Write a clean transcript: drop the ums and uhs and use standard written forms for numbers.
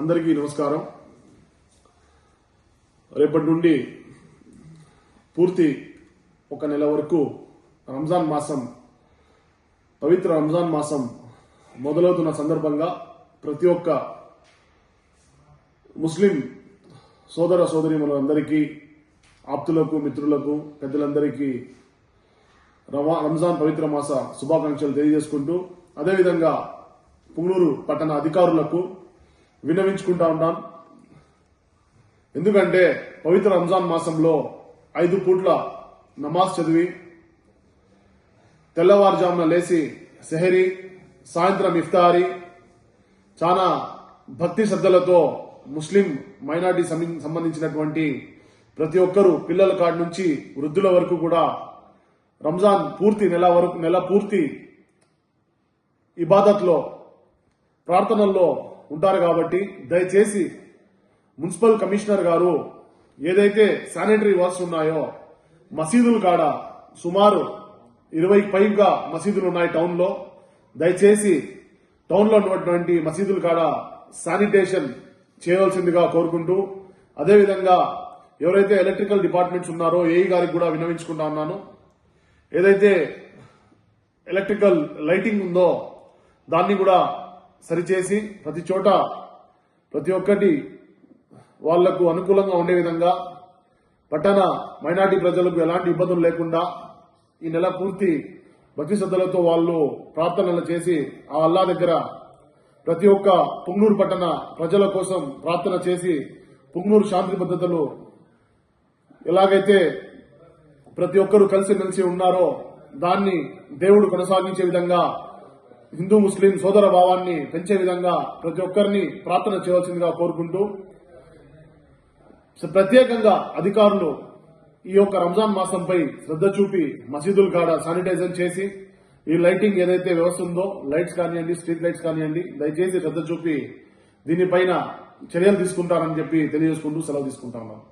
అందరికీ నమస్కారం. రేపటి నుండి పూర్తి ఒక నెల వరకు రంజాన్ మాసం, పవిత్ర రంజాన్ మాసం మొదలవుతున్న సందర్భంగా ప్రతి ఒక్క ముస్లిం సోదర సోదరీమణులందరికీ, ఆప్తులకు, మిత్రులకు, పెద్దలందరికీ రంజాన్ పవిత్ర మాస శుభాకాంక్షలు తెలియజేసుకుంటూ, అదేవిధంగా పుంగనూరు పట్టణ అధికారులకు విన్నవించుకుంటా ఉంటాం. ఎందుకంటే పవిత్ర రంజాన్ మాసంలో 5 పూట్ల నమాజ్ చదివి, తెల్లవారుజామున లేచి సెహరీ, సాయంత్రం ఇఫ్తారీ, చాలా భక్తి శ్రద్ధలతో ముస్లిం మైనార్టీ సంబంధించినటువంటి ప్రతి ఒక్కరూ, పిల్లల కాడి నుంచి వృద్ధుల వరకు కూడా రంజాన్ పూర్తి నెల పూర్తి ఇబాదత్లో, ప్రార్థనల్లో ఉంటారు. కాబట్టి దయచేసి మున్సిపల్ కమిషనర్ గారు ఏదైతే శానిటరీ వర్క్స్ ఉన్నాయో, మసీదులు కాడ సుమారు 20కి పైగా మసీదులు ఉన్నాయి టౌన్ లో. దయచేసి టౌన్ లో ఉన్నటువంటి మసీదుల కాడ శానిటేషన్ చేయవలసిందిగా కోరుకుంటూ, అదేవిధంగా ఎవరైతే ఎలక్ట్రికల్ డిపార్ట్మెంట్స్ ఉన్నారో ఏఈ గారికి కూడా విన్నవించుకుంటా ఉన్నాను. ఏదైతే ఎలక్ట్రికల్ లైటింగ్ ఉందో దాన్ని కూడా సరిచేసి ప్రతి చోట ప్రతి ఒక్కటి వాళ్లకు అనుకూలంగా ఉండే విధంగా, పట్టణ మైనార్టీ ప్రజలకు ఎలాంటి ఇబ్బందులు లేకుండా ఈ నెల పూర్తి భక్తి శ్రద్ధలతో వాళ్ళు ప్రార్థనలు చేసి ఆ అల్లా దగ్గర ప్రతి ఒక్క పుంగనూరు పట్టణ ప్రజల కోసం ప్రార్థన చేసి, పుంగనూరు శాంతి భద్రతలు ఎలాగైతే ప్రతి ఒక్కరూ కలిసిమెలిసి ఉన్నారో దాన్ని దేవుడు కొనసాగించే విధంగా, హిందూ ముస్లిం సోదర భావాన్ని పెంచే విధంగా ప్రతి ఒక్కరిని ప్రార్థన చేయవలసిందిగా కోరుకుంటూ, ప్రత్యేకంగా అధికారులు ఈ యొక్క రంజాన్ మాసంపై శ్రద్ధ చూపి మసీదుల కాడ శానిటైజర్ చేసి, ఈ లైటింగ్ ఏదైతే వ్యవస్థ ఉందో, లైట్స్ కానివ్వండి, స్ట్రీట్ లైట్స్ కానివ్వండి, దయచేసి శ్రద్ధ చూపి దీనిపైన చర్యలు తీసుకుంటారని చెప్పి తెలియజేసుకుంటూ సెలవు తీసుకుంటా ఉన్నాం.